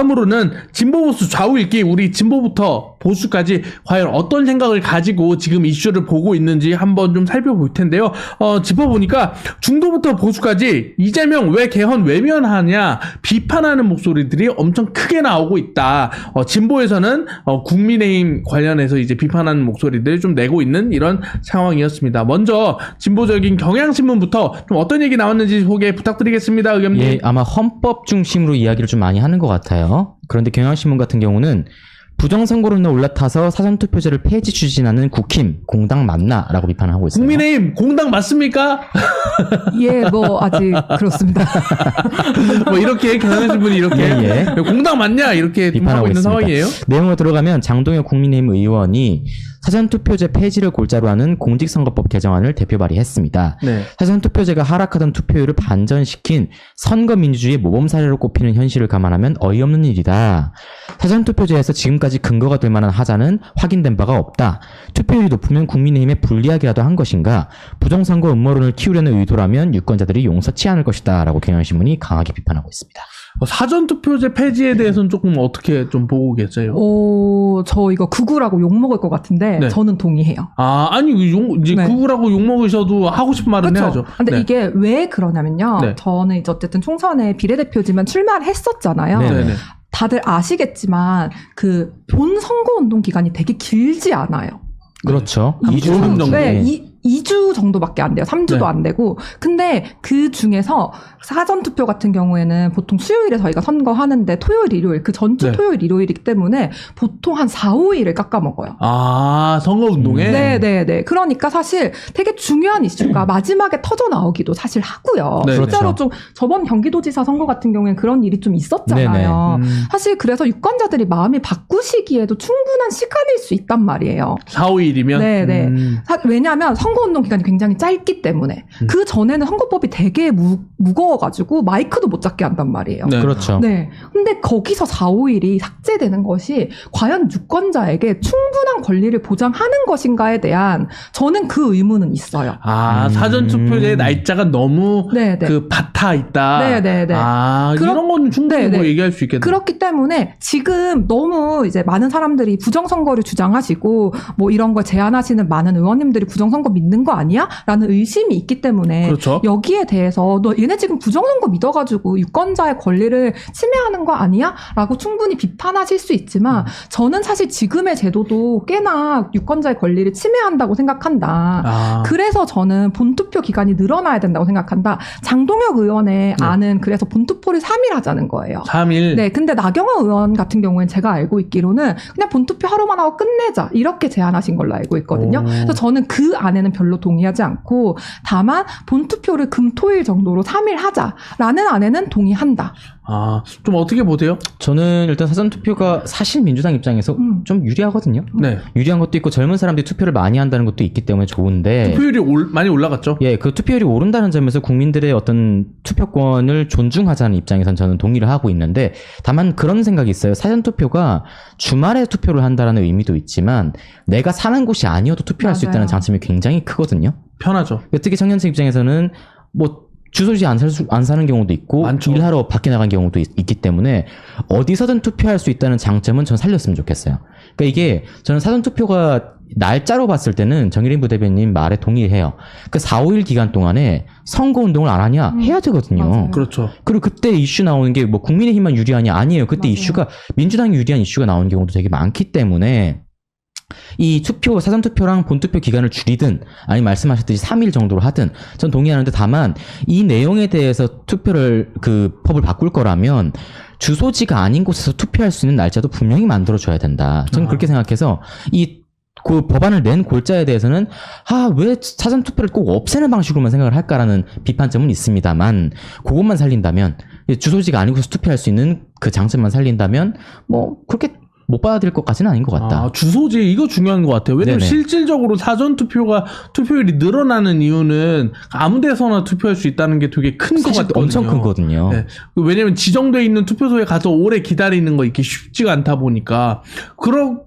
다음으로는 진보 보수 좌우일기 우리 진보부터 보수까지 과연 어떤 생각을 가지고 지금 이슈를 보고 있는지 한번 좀 살펴볼 텐데요. 짚어보니까 중도부터 보수까지 이재명 왜 개헌 외면하냐 비판하는 목소리들이 엄청 크게 나오고 있다. 진보에서는 국민의힘 관련해서 이제 비판하는 목소리들을 좀 내고 있는 이런 상황이었습니다. 먼저 진보적인 경향신문부터 좀 어떤 얘기 나왔는지 소개 부탁드리겠습니다. 의견님. 예, 아마 헌법 중심으로 이야기를 좀 많이 하는 것 같아요. 그런데 경향신문 같은 경우는 부정선거론에 올라타서 사전투표제를 폐지 추진하는 국힘, 공당 맞나라고 비판을 하고 있어요. 국민의힘 공당 맞습니까? 예, 뭐 아직 그렇습니다. 뭐 이렇게 경향신문이 이렇게 공당 맞냐 이렇게 비판하고 하고 있는 있습니다. 상황이에요. 내용으로 들어가면 장동혁 국민의힘 의원이 사전투표제 폐지를 골자로 하는 공직선거법 개정안을 대표 발의했습니다. 네. 사전투표제가 하락하던 투표율을 반전시킨 선거민주주의의 모범 사례로 꼽히는 현실을 감안하면 어이없는 일이다. 사전투표제에서 지금까지 근거가 될 만한 하자는 확인된 바가 없다. 투표율이 높으면 국민의힘에 불리하기라도 한 것인가. 부정선거 음모론을 키우려는 의도라면 유권자들이 용서치 않을 것이다. 라고 경향신문이 강하게 비판하고 있습니다. 사전투표제 폐지에 대해서는 조금 어떻게 좀 보고 계세요? 저 이거 극우라고 욕먹을 것 같은데 네. 저는 동의해요. 아니 이제 네. 극우라고 욕먹으셔도 하고 싶은 말은 그쵸? 해야죠. 근데 네. 이게 왜 그러냐면요. 네. 저는 이제 어쨌든 총선에 비례대표지만 출마를 했었잖아요. 네네. 다들 아시겠지만 그 본 선거운동 기간이 되게 길지 않아요. 그렇죠. 한 2주 보름 정도. 네, 2주 정도밖에 안 돼요. 3주도 네. 안 되고. 근데 그 중에서 사전투표 같은 경우에는 보통 수요일에 저희가 선거하는데 토요일, 일요일, 그 전주 네. 토요일, 일요일이기 때문에 보통 한 4, 5일을 깎아먹어요. 선거운동에? 네네네. 그러니까 사실 되게 중요한 이슈가 마지막에 터져 나오기도 사실 하고요. 네, 실제로 그렇죠. 좀 저번 경기도지사 선거 같은 경우에는 그런 일이 좀 있었잖아요. 사실 그래서 유권자들이 마음이 바꾸시기에도 충분한 시간일 수 있단 말이에요. 4, 5일이면? 네네. 왜냐하면 선거운동 기간이 굉장히 짧기 때문에 그 전에는 선거법이 되게 무거워가지고 마이크도 못 잡게 한단 말이에요. 네. 그렇죠. 네. 근데 거기서 4, 5일이 삭제되는 것이 과연 유권자에게 충분한 권리를 보장하는 것인가에 대한 저는 그 의문은 있어요. 사전투표제 날짜가 너무 네네. 그 바타 있다. 네네네. 이런 건 충분히 뭐 네네. 얘기할 수 있겠네요. 그렇기 때문에 지금 너무 이제 많은 사람들이 부정선거를 주장하시고 뭐 이런 걸 제안하시는 많은 의원님들이 부정선거 믿는 거 아니야? 라는 의심이 있기 때문에 그렇죠. 여기에 대해서 너 얘네 지금 부정선거 믿어가지고 유권자의 권리를 침해하는 거 아니야? 라고 충분히 비판하실 수 있지만 저는 사실 지금의 제도도 꽤나 유권자의 권리를 침해한다고 생각한다. 그래서 저는 본투표 기간이 늘어나야 된다고 생각한다. 장동혁 의원의 안은 그래서 본투표를 3일 하자는 거예요. 3일? 네, 근데 나경원 의원 같은 경우에는 제가 알고 있기로는 그냥 본투표 하루만 하고 끝내자 이렇게 제안하신 걸로 알고 있거든요. 그래서 저는 그 안에는 별로 동의하지 않고 다만 본투표를 금토일 정도로 3일 하자라는 안에는 동의한다. 좀 어떻게 보세요? 저는 일단 사전투표가 사실 민주당 입장에서 좀 유리하거든요. 네. 유리한 것도 있고 젊은 사람들이 투표를 많이 한다는 것도 있기 때문에 좋은데 투표율이 많이 올라갔죠? 예, 그 투표율이 오른다는 점에서 국민들의 어떤 투표권을 존중하자는 입장에선 저는 동의를 하고 있는데 다만 그런 생각이 있어요. 사전투표가 주말에 투표를 한다는 의미도 있지만 내가 사는 곳이 아니어도 투표할 수 맞아요. 있다는 장점이 굉장히 크거든요. 편하죠. 특히 청년층 입장에서는 뭐 주소지 안 사는 경우도 있고 많죠. 일하러 밖에 나간 경우도 있기 때문에 어디서든 투표할 수 있다는 장점은 전 살렸으면 좋겠어요. 그러니까 이게 저는 사전투표가 날짜로 봤을 때는 정일인 부대변인 말에 동의해요. 그 4, 5일 기간 동안에 선거운동을 안 하냐? 해야 되거든요. 맞아요. 그렇죠. 그리고 그때 이슈 나오는 게 뭐 국민의힘만 유리하냐? 아니에요. 그때 맞아요. 이슈가 민주당이 유리한 이슈가 나오는 경우도 되게 많기 때문에 이 사전투표랑 본투표 기간을 줄이든 아니면 말씀하셨듯이 3일 정도로 하든 전 동의하는데 다만 이 내용에 대해서 법을 바꿀 거라면 주소지가 아닌 곳에서 투표할 수 있는 날짜도 분명히 만들어줘야 된다. 저는 그렇게 생각해서 그 법안을 낸 골자에 대해서는 왜 사전투표를 꼭 없애는 방식으로만 생각을 할까라는 비판점은 있습니다만 그것만 살린다면 주소지가 아닌 곳에서 투표할 수 있는 그 장점만 살린다면 뭐 그렇게 못 받아들일 것까지는 아닌 것 같다. 주소지 이거 중요한 것 같아요. 왜냐면 네네. 실질적으로 투표율이 늘어나는 이유는 아무 데서나 투표할 수 있다는 게 되게 큰 것 사실 같거든요. 엄청 크거든요. 네. 왜냐면 지정돼 있는 투표소에 가서 오래 기다리는 거 이게 쉽지가 않다 보니까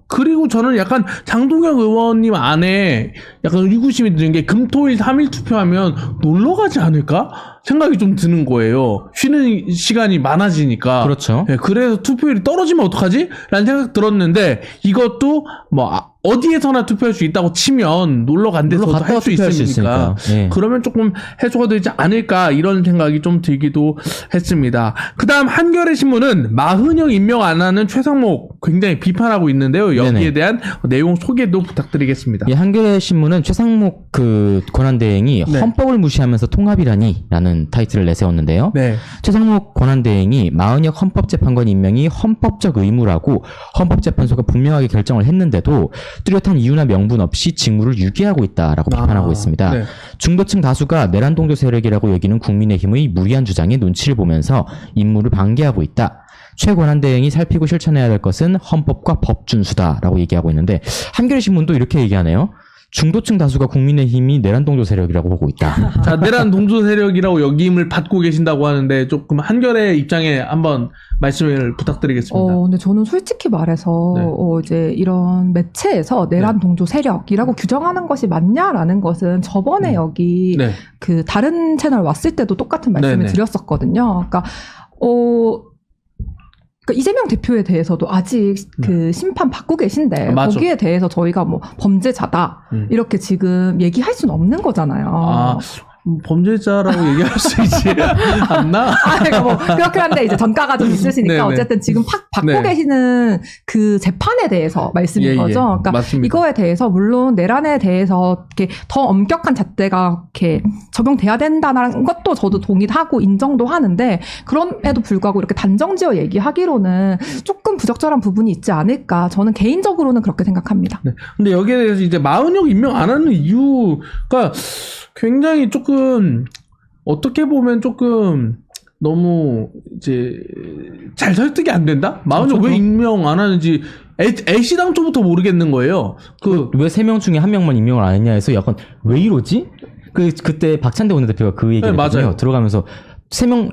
그리고 저는 약간 장동혁 의원님 안에 약간 의구심이 드는 게 금토일 3일 투표하면 놀러 가지 않을까? 생각이 좀 드는 거예요. 쉬는 시간이 많아지니까. 그렇죠. 예, 그래서 투표율이 떨어지면 어떡하지? 라는 생각 들었는데 이것도 뭐 어디에서나 투표할 수 있다고 치면 놀러 간 데서도 갔다가 할 수 투표할 수 있으니까 예. 그러면 조금 해소가 되지 않을까 이런 생각이 좀 들기도 했습니다. 그 다음 한겨레 신문은 마흔형 임명 안 하는 최상목 굉장히 비판하고 있는데요. 여기에 네네. 대한 내용 소개도 부탁드리겠습니다. 이 한겨레 신문은 최상목 그 권한대행이 네. 헌법을 무시하면서 통합이라니라는 타이틀을 내세웠는데요. 네. 최상목 권한대행이 마흔역 헌법재판관 임명이 헌법적 의무라고 헌법재판소가 분명하게 결정을 했는데도 뚜렷한 이유나 명분 없이 직무를 유기하고 있다라고 비판하고 있습니다. 네. 중도층 다수가 내란 동조 세력이라고 여기는 국민의힘의 무리한 주장에 눈치를 보면서 임무를 방기하고 있다. 최 권한대행이 살피고 실천해야 될 것은 헌법과 법 준수다라고 얘기하고 있는데 한겨레 신문도 이렇게 얘기하네요. 중도층 다수가 국민의힘이 내란 동조 세력이라고 보고 있다. 자, 내란 동조 세력이라고 역임을 받고 계신다고 하는데 조금 한겨레 입장에 한번 말씀을 부탁드리겠습니다. 근데 저는 솔직히 말해서 네. 이제 이런 매체에서 내란 동조 세력이라고 규정하는 것이 맞냐라는 것은 저번에 여기 네. 그 다른 채널 왔을 때도 똑같은 말씀을 네네. 드렸었거든요. 그러니까 이재명 대표에 대해서도 아직 그 심판 받고 계신데 맞아. 거기에 대해서 저희가 뭐 범죄자다 이렇게 지금 얘기할 수는 없는 거잖아요. 아, 범죄자라고 얘기할 수 있지 않나? 그러니까 뭐 그렇긴 한데 이제 전가가 좀 있으시니까 네네. 어쨌든 지금 받고 네. 계시는 그 재판에 대해서 말씀인 예, 거죠. 그러니까 맞습니다. 이거에 대해서 물론 내란에 대해서 이렇게 더 엄격한 잣대가 이렇게 적용돼야 된다는 것도 저도 동의하고 인정도 하는데 그럼에도 불구하고 이렇게 단정지어 얘기하기로는 조금 부적절한 부분이 있지 않을까. 저는 개인적으로는 그렇게 생각합니다. 네. 근데 여기에 대해서 이제 마흔형 임명 안 하는 이유가 굉장히 조금 어떻게 보면 조금 너무 이제 잘 설득이 안 된다? 마흔형 왜 임명 안 하는지 애시당초부터 모르겠는 거예요. 왜 3명 중에 1명만 임명을 안 했냐 해서 약간 왜 이러지? 그때 박찬대 원내대표가 그 얘기를 네, 했거든요. 맞아요. 들어가면서 3명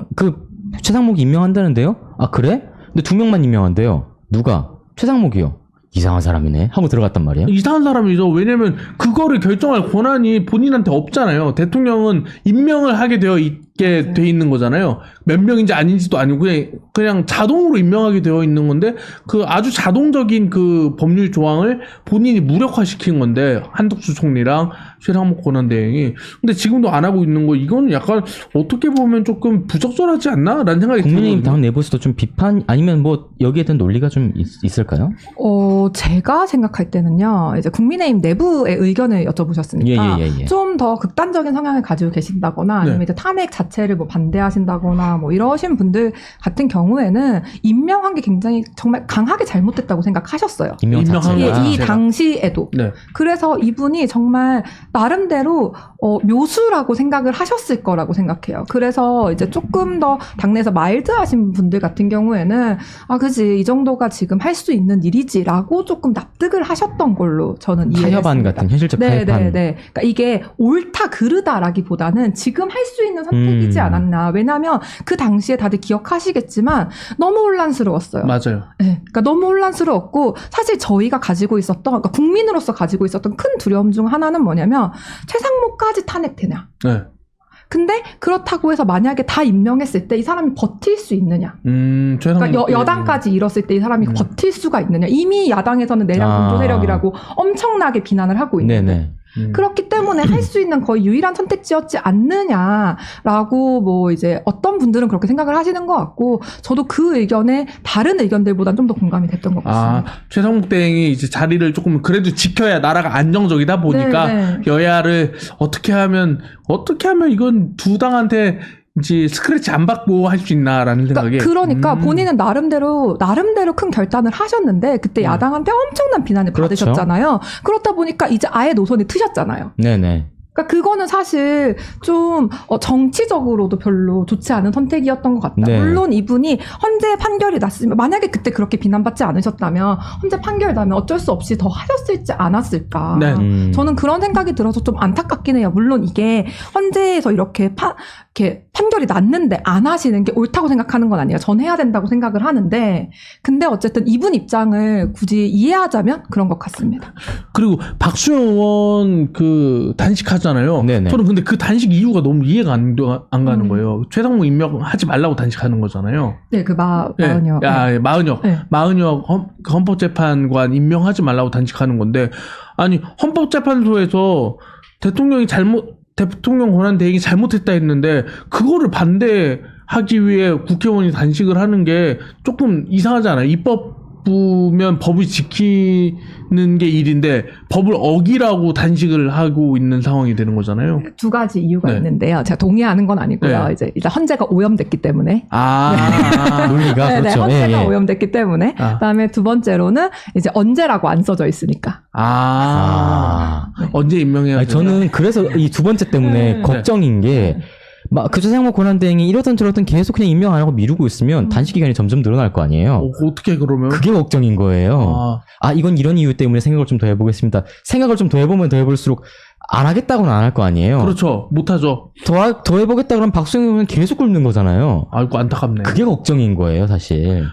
최상목이 임명한다는데요? 아 그래? 근데 2명만 임명한대요. 누가? 최상목이요. 이상한 사람이네 하고 들어갔단 말이에요. 이상한 사람이죠. 왜냐면 그거를 결정할 권한이 본인한테 없잖아요. 대통령은 임명을 하게 되어 있게 돼 있는 거잖아요. 몇 명인지 아닌지도 아니고 그냥 자동으로 임명하게 되어 있는 건데 그 아주 자동적인 그 법률 조항을 본인이 무력화시킨 건데 한덕수 총리랑 최상목 권한대행이. 근데 지금도 안 하고 있는 거 이건 약간 어떻게 보면 조금 부적절하지 않나? 라는 생각이 국민의힘 들거든요. 당 내부에서도 좀 비판 아니면 뭐 여기에 대한 논리가 좀 있을까요? 제가 생각할 때는요, 이제 국민의힘 내부의 의견을 여쭤보셨으니까, 예. 좀 더 극단적인 성향을 가지고 계신다거나, 아니면 네. 이제 탄핵 자체를 뭐 반대하신다거나, 뭐 이러신 분들 같은 경우에는 임명한 게 굉장히 정말 강하게 잘못됐다고 생각하셨어요. 임명 임명한 자체가. 거 이 제가. 당시에도. 네. 그래서 이분이 정말 나름대로 묘수라고 생각을 하셨을 거라고 생각해요. 그래서 이제 조금 더 당내에서 마일드하신 분들 같은 경우에는 그지 이 정도가 지금 할 수 있는 일이지라고 조금 납득을 하셨던 걸로 저는 이해했습니다. 타협안 같은 현실적 타협안. 네네네. 그러니까 이게 옳다 그르다라기보다는 지금 할 수 있는 선택이지 않았나. 왜냐하면 그 당시에 다들 기억하시겠지만 너무 혼란스러웠어요. 맞아요. 네, 그러니까 너무 혼란스러웠고 사실 저희가 가지고 있었던 그러니까 국민으로서 가지고 있었던 큰 두려움 중 하나는 뭐냐면 최상목까지 탄핵되냐. 네. 근데 그렇다고 해서 만약에 다 임명했을 때 이 사람이 버틸 수 있느냐. 최상목 그러니까 여당까지 이뤘을 때 이 사람이 버틸 수가 있느냐. 이미 야당에서는 내란 공조 세력이라고 엄청나게 비난을 하고 있는데. 네네. 그렇기 때문에 할 수 있는 거의 유일한 선택지였지 않느냐라고 뭐 이제 어떤 분들은 그렇게 생각을 하시는 것 같고 저도 그 의견에 다른 의견들보다는 좀 더 공감이 됐던 것 같습니다. 최상목 대행이 이제 자리를 조금 그래도 지켜야 나라가 안정적이다 보니까 네. 여야를 어떻게 하면 이건 두 당한테 이제 스크래치 안 받고 할 수 있나라는 생각에. 그러니까 본인은 나름대로 큰 결단을 하셨는데 그때 야당한테 엄청난 비난을 그렇죠. 받으셨잖아요. 그렇다 보니까 이제 아예 노선이 트셨잖아요. 네네. 그러니까 그거는 사실 좀 정치적으로도 별로 좋지 않은 선택이었던 것 같다. 네. 물론 이분이 헌재 판결이 났으면 만약에 그때 그렇게 비난받지 않으셨다면 헌재 판결 나면 어쩔 수 없이 더 하셨을지 않았을까. 네. 저는 그런 생각이 들어서 좀 안타깝긴 해요. 물론 이게 헌재에서 이렇게 판결이 났는데 안 하시는 게 옳다고 생각하는 건 아니에요. 전 해야 된다고 생각을 하는데 근데 어쨌든 이분 입장을 굳이 이해하자면 그런 것 같습니다. 그리고 박수영 의원 그 단식 하잖아요. 네네. 저는 근데 그 단식 이유가 너무 이해가 안 가는 음. 거예요. 최상무 임명하지 말라고 단식하는 거잖아요. 네, 그 네. 마은혁. 야, 마은혁. 네. 마은혁 헌법재판관 임명하지 말라고 단식하는 건데, 아니, 헌법재판소에서 대통령 권한 대행이 잘못했다 했는데, 그거를 반대하기 위해 국회의원이 단식을 하는 게 조금 이상하잖아요. 입법부면 법을 지키는 게 일인데, 법을 어기라고 단식을 하고 있는 상황이 되는 거잖아요. 두 가지 이유가 네. 있는데요. 제가 동의하는 건 아니고요. 네. 이제 일단 헌재가 오염됐기 때문에. 논리가 네, 그렇죠. 헌재가 예, 예. 오염됐기 때문에. 아. 그다음에 두 번째로는 이제 언제라고 안 써져 있으니까. 언제 임명해야 아니, 되나? 저는 그래서 이 두 번째 때문에 네. 걱정인 게, 막, 그 최상무 권한대행이 이러든 저러든 계속 그냥 임명 안 하고 미루고 있으면 단식 기간이 점점 늘어날 거 아니에요. 어떻게 그러면? 그게 걱정인 거예요. 이건 이런 이유 때문에 생각을 좀 더 해보겠습니다. 생각을 좀 더 해보면 더 해볼수록 안 하겠다고는 안 할 거 아니에요. 그렇죠. 못하죠. 더 해보겠다 그러면 박수영 의원은 계속 굴는 거잖아요. 아이고, 안타깝네. 그게 걱정인 거예요, 사실.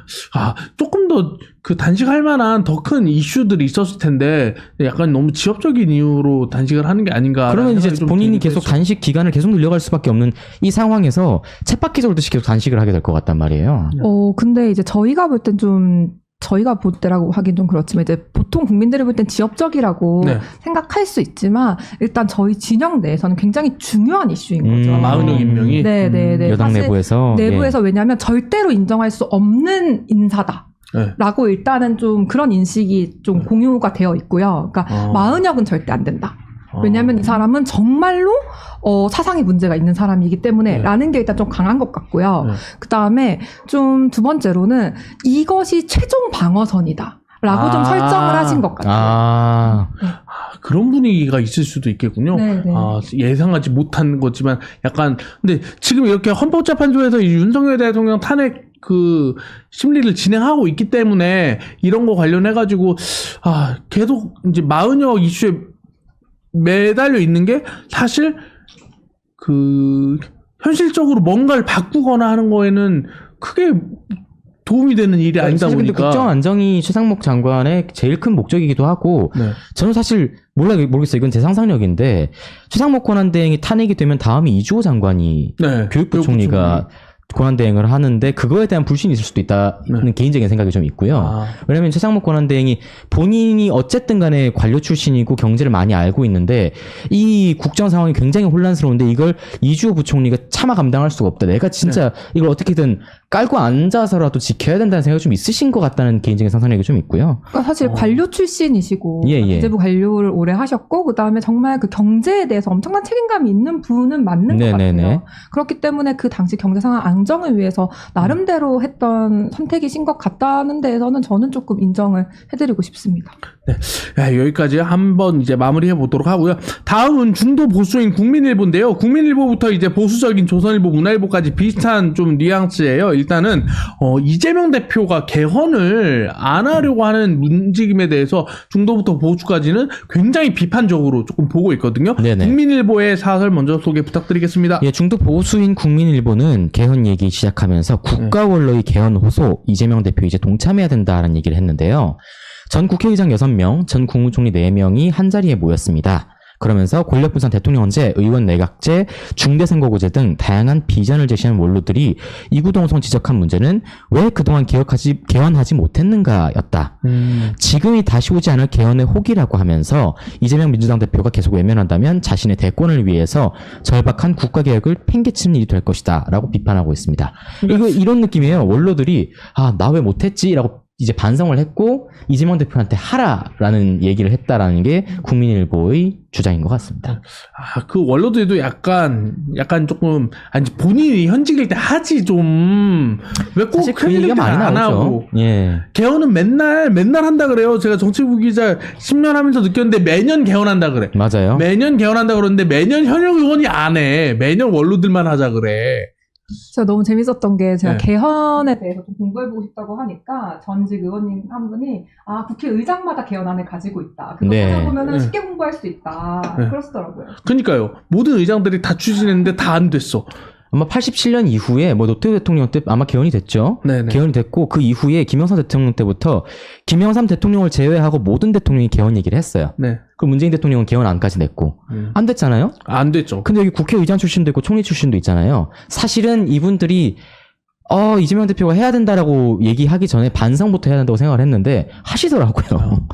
조금 더 그 단식할 만한 더 큰 이슈들이 있었을 텐데, 약간 너무 지엽적인 이유로 단식을 하는 게 아닌가. 그러면 이제 본인이 계속 단식 기간을 계속 늘려갈 수밖에 없는 이 상황에서 쳇바퀴 돌듯이 계속 단식을 하게 될 것 같단 말이에요. 근데 이제 저희가 볼 땐 좀 저희가 볼 때라고 하긴 좀 그렇지만 이제 보통 국민들이 볼 땐 지엽적이라고 네. 생각할 수 있지만 일단 저희 진영 내에서는 굉장히 중요한 이슈인 거죠. 마은혁 임명이. 네. 여당 사실 내부에서. 내부에서 왜냐하면 절대로 인정할 수 없는 인사다. 네. 라고 일단은 좀 그런 인식이 좀 공유가 되어 있고요. 그러니까 마은혁은 절대 안 된다. 왜냐하면 이 사람은 정말로 사상에 문제가 있는 사람이기 때문에 네. 라는 게 일단 좀 강한 것 같고요. 네. 그 다음에 좀 두 번째로는 이것이 최종 방어선이다. 라고 좀 설정을 하신 것 같아요. 그런 분위기가 있을 수도 있겠군요. 네네. 예상하지 못한 거지만 약간 근데 지금 이렇게 헌법재판소에서 이 윤석열 대통령 탄핵 그 심리를 진행하고 있기 때문에 이런 거 관련해 가지고 계속 이제 마은혁 이슈에 매달려 있는 게 사실 그 현실적으로 뭔가를 바꾸거나 하는 거에는 크게 도움이 되는 일이 아니다 사실 근데 보니까. 국정 안정이 최상목 장관의 제일 큰 목적이기도 하고 네. 저는 사실 모르겠어요. 이건 제 상상력인데 최상목 권한대행이 탄핵이 되면 다음이 이주호 장관이 네. 교육부 총리가 권한대행을 하는데 그거에 대한 불신이 있을 수도 있다는 개인적인 생각이 좀 있고요. 왜냐하면 최상목 권한대행이 본인이 어쨌든 간에 관료 출신이고 경제를 많이 알고 있는데 이 국정 상황이 굉장히 혼란스러운데 이걸 이주호 부총리가 차마 감당할 수가 없다. 내가 진짜 이걸 어떻게든 깔고 앉아서라도 지켜야 된다는 생각이 좀 있으신 것 같다는 개인적인 상상력이 좀 있고요. 그러니까 사실 관료 출신이시고 예. 기재부 관료를 오래 하셨고 그다음에 정말 그 경제에 대해서 엄청난 책임감이 있는 분은 맞는 것 같아요. 그렇기 때문에 그 당시 경제 상황 안정을 위해서 나름대로 했던 선택이신 것 같다는 데에서는 저는 조금 인정을 해드리고 싶습니다. 네. 여기까지 한번 이제 마무리해 보도록 하고요. 다음은 중도 보수인 국민일보인데요. 국민일보부터 이제 보수적인 조선일보, 문화일보까지 비슷한 좀 뉘앙스예요. 일단은 이재명 대표가 개헌을 안 하려고 하는 움직임에 대해서 중도부터 보수까지는 굉장히 비판적으로 조금 보고 있거든요. 네네. 국민일보의 사설 먼저 소개 부탁드리겠습니다. 예, 중도 보수인 국민일보는 개헌 얘기 시작하면서 국가 원로의 개헌 호소 이재명 대표 이제 동참해야 된다라는 얘기를 했는데요. 전 국회의장 6명, 전 국무총리 4명이 한자리에 모였습니다. 그러면서 권력분산 대통령제, 의원 내각제, 중대선거구제 등 다양한 비전을 제시한 원로들이 이구동성 지적한 문제는 왜 그동안 개헌하지 못했는가였다. 지금이 다시 오지 않을 개헌의 혹이라고 하면서 이재명 민주당 대표가 계속 외면한다면 자신의 대권을 위해서 절박한 국가개혁을 팽개치는 일이 될 것이다 라고 비판하고 있습니다. 이런 느낌이에요. 원로들이 나 왜 못했지? 라고 이제 반성을 했고 이재명 대표한테 하라라는 얘기를 했다라는 게 국민일보의 주장인 것 같습니다. 그 원로들도 약간 조금 본인이 현직일 때 하지 좀 왜 꼭 사실 그 얘기가 많이 안 나오죠. 하고. 예. 개헌은 맨날 한다 그래요. 제가 정치부 기자 10년 하면서 느꼈는데 매년 개헌한다 그래. 맞아요. 매년 개헌한다 그러는데 매년 현역 의원이 안 해. 매년 원로들만 하자 그래. 제가 너무 재밌었던 게 제가 네. 개헌에 대해서 좀 공부해보고 싶다고 하니까 전직 의원님 한 분이 국회의장마다 개헌안을 가지고 있다. 그거 네. 찾아보면 네. 쉽게 공부할 수 있다. 네. 그러시더라고요. 그러니까요. 모든 의장들이 다 추진했는데 다 안 됐어. 아마 87년 이후에 뭐 노태우 대통령 때 아마 개헌이 됐죠. 네네. 개헌이 됐고 그 이후에 김영삼 대통령 때부터 김영삼 대통령을 제외하고 모든 대통령이 개헌 얘기를 했어요. 네. 그럼 문재인 대통령은 개헌 안까지 냈고 안 됐잖아요. 안 됐죠. 근데 여기 국회의장 출신도 있고 총리 출신도 있잖아요. 사실은 이분들이 이재명 대표가 해야 된다라고 얘기하기 전에 반성부터 해야 된다고 생각을 했는데 하시더라고요.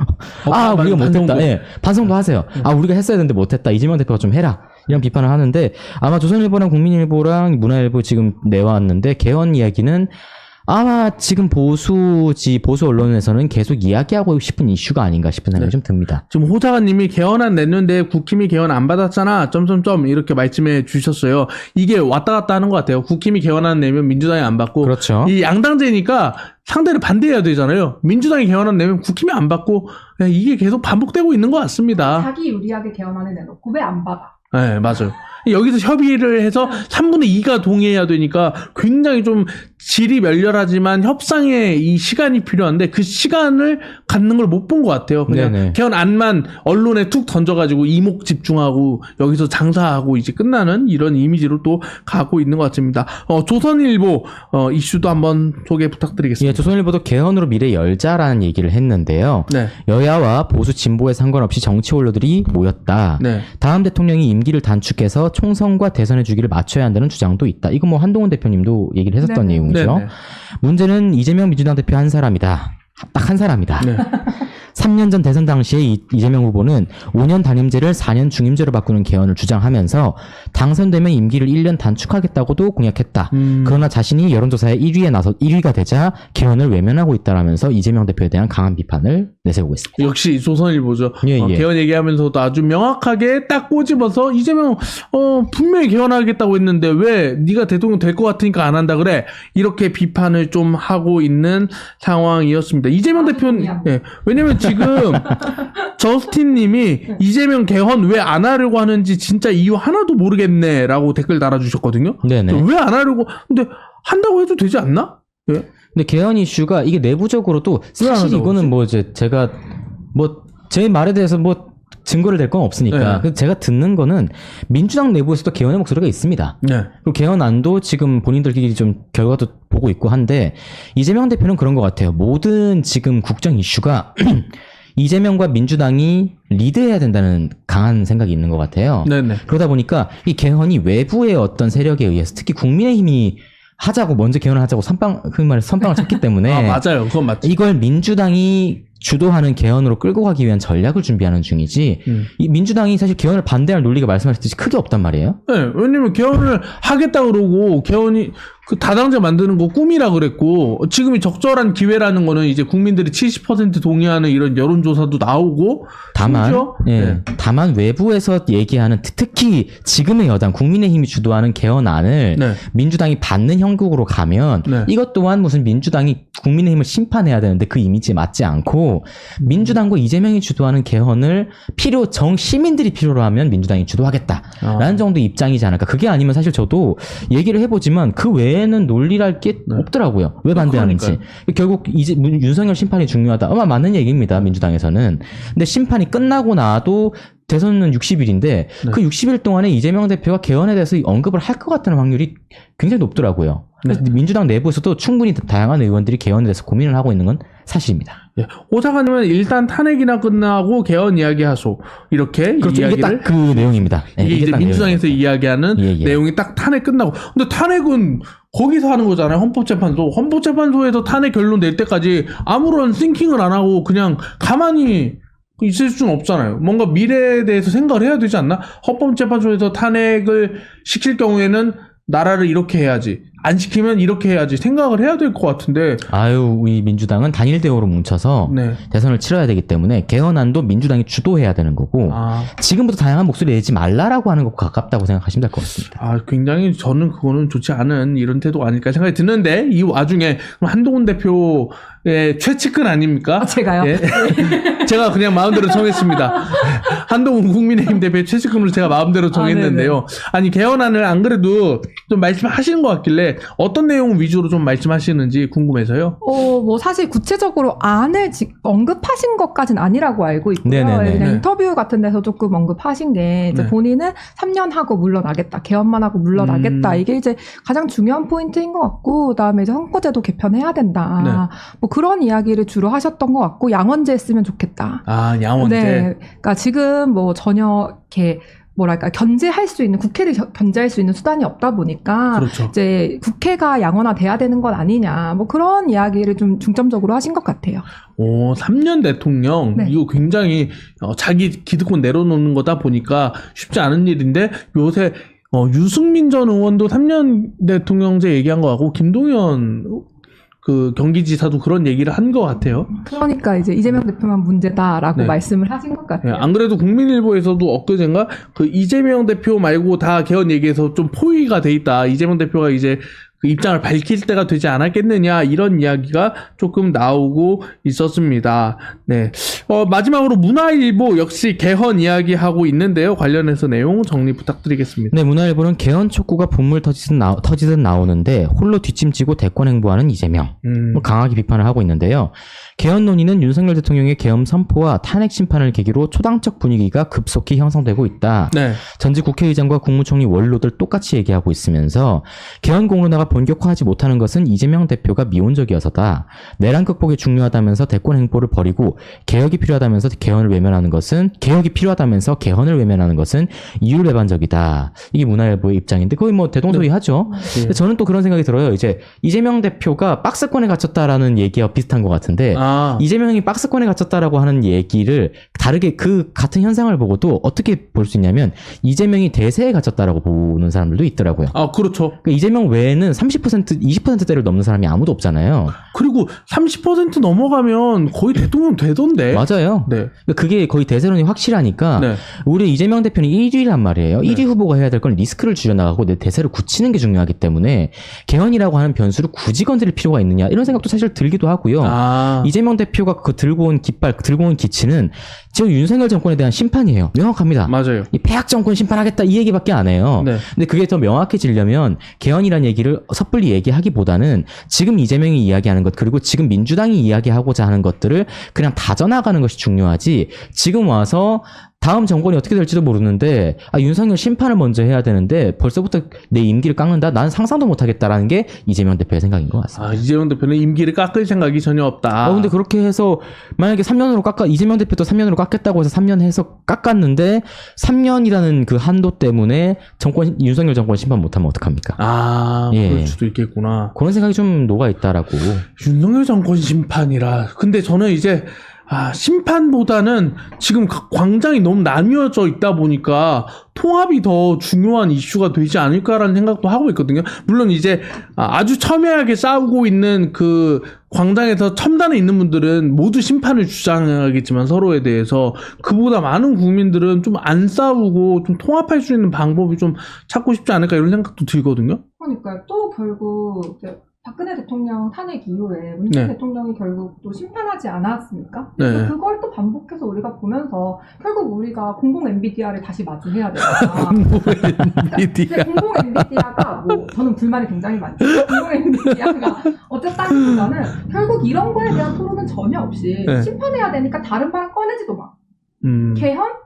우리가 못했다. 예, 반성도 하세요. 우리가 했어야 되는데 못했다. 이재명 대표가 좀 해라. 이런 비판을 하는데 아마 조선일보랑 국민일보랑 문화일보 지금 내왔는데 개헌 이야기는 아마 지금 보수 언론에서는 계속 이야기하고 싶은 이슈가 아닌가 싶은 생각이 좀 듭니다. 지금 호자가님이 개헌안 냈는데 국힘이 개헌 안 받았잖아. 점점점 이렇게 말씀해 주셨어요. 이게 왔다 갔다 하는 것 같아요. 국힘이 개헌안 내면 민주당이 안 받고 그렇죠. 이 양당제니까 상대를 반대해야 되잖아요. 민주당이 개헌안 내면 국힘이 안 받고 이게 계속 반복되고 있는 것 같습니다. 자기 유리하게 개헌안을 내놓고 왜 안 받아? 네, 맞아요. 여기서 협의를 해서 3분의 2가 동의해야 되니까 굉장히 좀 질이 멸렬하지만 협상에 이 시간이 필요한데 그 시간을 갖는 걸 못 본 것 같아요. 그냥 네네. 개헌안만 언론에 툭 던져가지고 이목 집중하고 여기서 장사하고 이제 끝나는 이런 이미지로 또 가고 있는 것 같습니다. 조선일보 이슈도 한번 소개 부탁드리겠습니다. 예, 조선일보도 개헌으로 미래 열자라는 얘기를 했는데요. 네. 여야와 보수 진보에 상관없이 정치 원로들이 모였다. 네. 다음 대통령이 임기를 단축해서 총선과 대선의 주기를 맞춰야 한다는 주장도 있다. 이거 뭐 한동훈 대표님도 얘기를 했었던 네. 내용이죠. 네네. 문제는 이재명 민주당 대표 한 사람이다. 딱 한 사람이다. 네. 3년 전 대선 당시에 이재명 후보는 5년 단임제를 4년 중임제로 바꾸는 개헌을 주장하면서 당선되면 임기를 1년 단축하겠다고도 공약했다. 그러나 자신이 여론조사에 1위가 되자 개헌을 외면하고 있다라면서 이재명 대표에 대한 강한 비판을 내세우고 있습니다. 역시 조선일보죠. 예. 개헌 얘기하면서도 아주 명확하게 딱 꼬집어서 이재명 분명히 개헌하겠다고 했는데 왜 네가 대통령 될 것 같으니까 안 한다 그래? 이렇게 비판을 좀 하고 있는 상황이었습니다. 이재명 대표는 왜냐면 지금 저스틴 님이 이재명 개헌 왜 안 하려고 하는지 진짜 이유 하나도 모르겠네라고 댓글 달아주셨거든요. 네네. 왜 안 하려고? 근데 한다고 해도 되지 않나? 예. 근데 개헌 이슈가 이게 내부적으로도 사실 하자고 이거는 뭐 이제 제가 뭐 제 말에 대해서 뭐 증거를 댈 건 없으니까 네. 그래서 제가 듣는 거는 민주당 내부에서도 개헌의 목소리가 있습니다. 네. 그리고 개헌안도 지금 본인들끼리 좀 결과도 보고 있고 한데 이재명 대표는 그런 것 같아요. 모든 지금 국정 이슈가 이재명과 민주당이 리드해야 된다는 강한 생각이 있는 것 같아요. 네네. 그러다 보니까 이 개헌이 외부의 어떤 세력에 의해서 특히 국민의힘이 먼저 개헌을 하자고 흔히 말해서 선빵을 쳤기 때문에 맞아요. 그건 맞죠. 이걸 민주당이 주도하는 개헌으로 끌고 가기 위한 전략을 준비하는 중이지 이 민주당이 사실 개헌을 반대할 논리가 말씀하셨듯이 크게 없단 말이에요. 네, 왜냐면 개헌을 하겠다 그러고 개헌이 그 다당제 만드는 거 꿈이라 그랬고 지금이 적절한 기회라는 거는 이제 국민들이 70% 동의하는 이런 여론조사도 나오고 다만 심지어, 다만 외부에서 얘기하는 특히 지금의 여당 국민의힘이 주도하는 개헌안을 네. 민주당이 받는 형국으로 가면 네. 이것 또한 무슨 민주당이 국민의힘을 심판해야 되는데 그 이미지에 맞지 않고 민주당과 이재명이 주도하는 개헌을 시민들이 필요로 하면 민주당이 주도하겠다라는 정도의 입장이지 않을까. 그게 아니면 사실 저도 얘기를 해보지만 그 외에는 논리랄 게 없더라고요. 왜 반대하는지. 결국 이제 윤석열 심판이 중요하다. 맞는 얘기입니다. 민주당에서는. 근데 심판이 끝나고 나도 대선은 60일인데 그 60일 동안에 이재명 대표가 개헌에 대해서 언급을 할 것 같다는 확률이 굉장히 높더라고요. 그래서 민주당 내부에서도 충분히 다양한 의원들이 개헌에 대해서 고민을 하고 있는 건 사실입니다. 예. 오작가님은 일단 탄핵이나 끝나고 개헌 이야기하소 이렇게 그렇죠. 이야기를 이게 딱 그 내용입니다. 네, 이게 이제 딱 민주당에서 내용입니다. 이야기하는 내용이 딱 탄핵 끝나고 근데 탄핵은 거기서 하는 거잖아요. 헌법재판소에서 탄핵 결론 낼 때까지 아무런 싱킹을 안 하고 그냥 가만히 있을 수는 없잖아요. 뭔가 미래에 대해서 생각을 해야 되지 않나? 헌법재판소에서 탄핵을 시킬 경우에는 나라를 이렇게 해야지. 안 시키면 이렇게 해야지. 생각을 해야 될 것 같은데. 우리 민주당은 단일 대우로 뭉쳐서 대선을 치러야 되기 때문에 개헌안도 민주당이 주도해야 되는 거고 지금부터 다양한 목소리 내지 말라라고 하는 것과 가깝다고 생각하시면 될 것 같습니다. 굉장히 저는 그거는 좋지 않은 이런 태도가 아닐까 생각이 드는데 이 와중에 한동훈 대표 예, 최측근 아닙니까? 제가요? 예. 제가 그냥 마음대로 정했습니다. 한동훈 국민의힘 대표의 최측근으로 제가 마음대로 정했는데요. 아니, 개헌안을 안 그래도 좀 말씀하시는 것 같길래 어떤 내용 위주로 좀 말씀하시는지 궁금해서요. 뭐 사실 구체적으로 안을 언급하신 것까지는 아니라고 알고 있고요. 네네네. 그냥 네. 인터뷰 같은 데서 조금 언급하신 게 이제 네. 본인은 3년 하고 물러나겠다, 개헌만 하고 물러나겠다. 이게 이제 가장 중요한 포인트인 것 같고, 그다음에 이제 선거제도 개편해야 된다. 네. 뭐 그런 이야기를 주로 하셨던 것 같고, 양원제 했으면 좋겠다. 아, 양원제. 네, 그러니까 지금 뭐 전혀 이렇게 뭐랄까 견제할 수 있는 국회를 견제할 수 있는 수단이 없다 보니까 그렇죠. 이제 국회가 양원화돼야 되는 건 아니냐 뭐 그런 이야기를 좀 중점적으로 하신 것 같아요. 오, 3년 대통령. 네. 이거 굉장히 자기 기득권 내려놓는 거다 보니까 쉽지 않은 일인데 요새 유승민 전 의원도 3년 대통령제 얘기한 거 같고 김동연 그 경기지사도 그런 얘기를 한 것 같아요. 그러니까 이제 이재명 대표만 문제다라고 네. 말씀을 하신 것 예, 같아요. 안 그래도 국민일보에서도 엊그젠가 그 이재명 대표 말고 다 개헌 얘기에서 좀 포위가 돼 있다. 이재명 대표가 이제 그 입장을 밝힐 때가 되지 않았겠느냐 이런 이야기가 조금 나오고 있었습니다. 네. 마지막으로 문화일보 역시 개헌 이야기하고 있는데요. 관련해서 내용 정리 부탁드리겠습니다. 네, 문화일보는 개헌 촉구가 본물 터지듯 나오는데 홀로 뒷짐지고 대권 행보하는 이재명. 강하게 비판을 하고 있는데요. 개헌 논의는 윤석열 대통령의 개헌 선포와 탄핵 심판을 계기로 초당적 분위기가 급속히 형성되고 있다. 네. 전직 국회의장과 국무총리 원로들 똑같이 얘기하고 있으면서 개헌 공론화가 본격화하지 못하는 것은 이재명 대표가 미온적이어서다. 내란 극복이 중요하다면서 대권 행보를 벌이고 개혁이 필요하다면서 개헌을 외면하는 것은 이율배반적이다. 이게 문화일보의 입장인데 거의 뭐 대동소이하죠. 근데 저는 또 그런 생각이 들어요. 이제 이재명 대표가 박스권에 갇혔다라는 얘기와 비슷한 것 같은데 이재명이 박스권에 갇혔다라고 하는 얘기를 다르게 그 같은 현상을 보고도 어떻게 볼 수 있냐면 이재명이 대세에 갇혔다라고 보는 사람들도 있더라고요. 아, 그렇죠. 그러니까 이재명 외에는 30%, 20%대를 넘는 사람이 아무도 없잖아요. 그리고 30% 넘어가면 거의 대통령 되던데. 맞아요. 네. 그러니까 그게 거의 대세론이 확실하니까 네. 우리 이재명 대표는 1위란 말이에요. 네. 1위 후보가 해야 될 건 리스크를 줄여나가고 내 대세를 굳히는 게 중요하기 때문에 개헌이라고 하는 변수를 굳이 건드릴 필요가 있느냐 이런 생각도 사실 들기도 하고요. 이재명 대표가 그 들고 온 깃발, 들고 온 기치는 지금 윤석열 정권에 대한 심판이에요. 명확합니다. 맞아요. 이 폐악 정권 심판하겠다 이 얘기밖에 안 해요. 네. 근데 그게 더 명확해지려면 개헌이라는 얘기를 섣불리 얘기하기보다는 지금 이재명이 이야기하는 것 그리고 지금 민주당이 이야기하고자 하는 것들을 그냥 다져나가는 것이 중요하지 지금 와서 다음 정권이 어떻게 될지도 모르는데 윤석열 심판을 먼저 해야 되는데 벌써부터 내 임기를 깎는다? 난 상상도 못하겠다라는 게 이재명 대표의 생각인 것 같습니다. 이재명 대표는 임기를 깎을 생각이 전혀 없다. 근데 그렇게 해서 만약에 3년으로 이재명 대표도 3년으로 깎겠다고 해서 3년 해서 깎았는데 3년이라는 그 한도 때문에 윤석열 정권 심판 못하면 어떡합니까? 예. 그럴 수도 있겠구나. 그런 생각이 좀 녹아있다라고. 윤석열 정권 심판이라. 근데 저는 이제 심판보다는 지금 광장이 너무 나뉘어져 있다 보니까 통합이 더 중요한 이슈가 되지 않을까라는 생각도 하고 있거든요. 물론 이제 아주 첨예하게 싸우고 있는 그 광장에서 첨단에 있는 분들은 모두 심판을 주장하겠지만 서로에 대해서 그보다 많은 국민들은 좀 안 싸우고 좀 통합할 수 있는 방법이 좀 찾고 싶지 않을까 이런 생각도 들거든요. 그러니까요. 또 결국 이제 박근혜 대통령 탄핵 이후에 문재인 대통령이 결국 또 심판하지 않았습니까? 네. 그걸 또 반복해서 우리가 보면서 결국 우리가 공공 엔비디아를 다시 마주해야 된다. 공공 엔비디아가 뭐 저는 불만이 굉장히 많죠. 공공 엔비디아가 어쨌다기보다는 결국 이런 거에 대한 토론은 전혀 없이 심판해야 되니까 다른 말 꺼내지도 마. 개헌?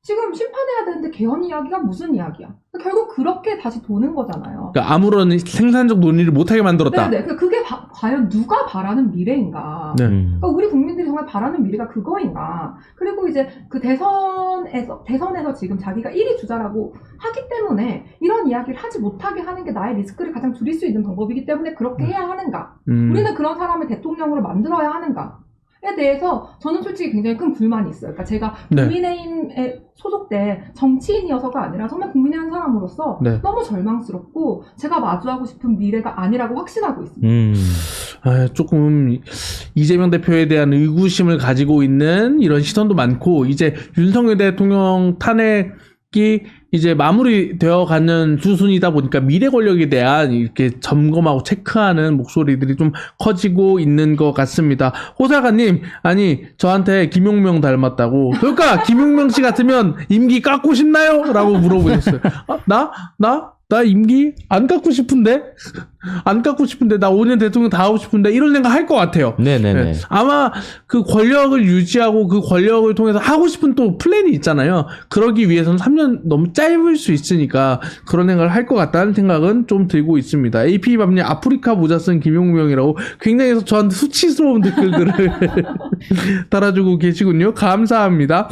지금 심판해야 되는데 개헌 이야기가 무슨 이야기야? 결국 그렇게 다시 도는 거잖아요. 그러니까 아무런 생산적 논의를 못하게 만들었다. 네네. 그게 과연 누가 바라는 미래인가? 네. 그러니까 우리 국민들이 정말 바라는 미래가 그거인가? 그리고 이제 그 대선에서 지금 자기가 1위 주자라고 하기 때문에 이런 이야기를 하지 못하게 하는 게 나의 리스크를 가장 줄일 수 있는 방법이기 때문에 그렇게 해야 하는가? 우리는 그런 사람을 대통령으로 만들어야 하는가? 에 대해서 저는 솔직히 굉장히 큰 불만이 있어요. 그러니까 제가 국민의힘에 소속된 정치인이어서가 아니라 정말 국민의 한 사람으로서 너무 절망스럽고 제가 마주하고 싶은 미래가 아니라고 확신하고 있습니다. 조금 이재명 대표에 대한 의구심을 가지고 있는 이런 시선도 많고 이제 윤석열 대통령 탄핵 이제 마무리되어 가는 수순이다 보니까 미래 권력에 대한 이렇게 점검하고 체크하는 목소리들이 좀 커지고 있는 것 같습니다. 호사가님, 아니 저한테 김용명 닮았다고. 그러니까 김용명 씨 같으면 임기 깎고 싶나요? 라고 물어보셨어요. 나 임기 안 깎고 싶은데? 안 깎고 싶은데? 나 5년 대통령 다 하고 싶은데? 이런 생각 할 것 같아요. 네네네. 네. 아마 그 권력을 유지하고 그 권력을 통해서 하고 싶은 또 플랜이 있잖아요. 그러기 위해서는 3년 너무 짧을 수 있으니까 그런 생각을 할 것 같다는 생각은 좀 들고 있습니다. AP밥님, 아프리카 모자 쓴 김용명이라고 굉장히 저한테 수치스러운 댓글들을 달아주고 계시군요. 감사합니다.